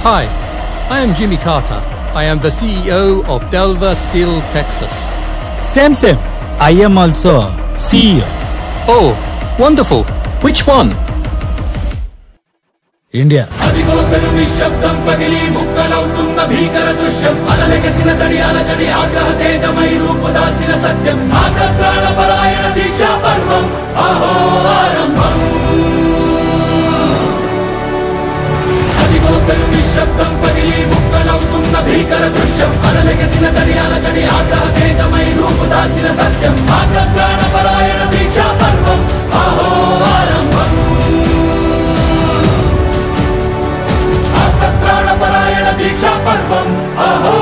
Hi, I am Jimmy Carter. I am the CEO of Delver Steel, Texas. Same. I am also CEO. Oh, wonderful. Which one? India. అదిగో పెను నిశ్శబ్దం పగిలి ముక్కలవుతున్న భీకర దృశ్యం అలలెగసిన తడియాల తడి ఆగ్రహ తేజమై రూపుదాల్చిన సత్యం ఆగ్రత్రాణ పరాయణ దీక్షా పర్వం అహో ఆరంభం అదిగో పెను నిశ్శబ్దం పగిలి ముక్కలవుతున్న భీకర దృశ్యం అలలెగసిన తడియాల తడి ఆగ్రహ తేజమై రూపుదాల్చిన సత్యం ఆగ్రత్రాణ పరాయణ దీక్షా పర్వం అహో ఆరంభం ప్రాణపరాయణ దీక్షా పర్వం అహో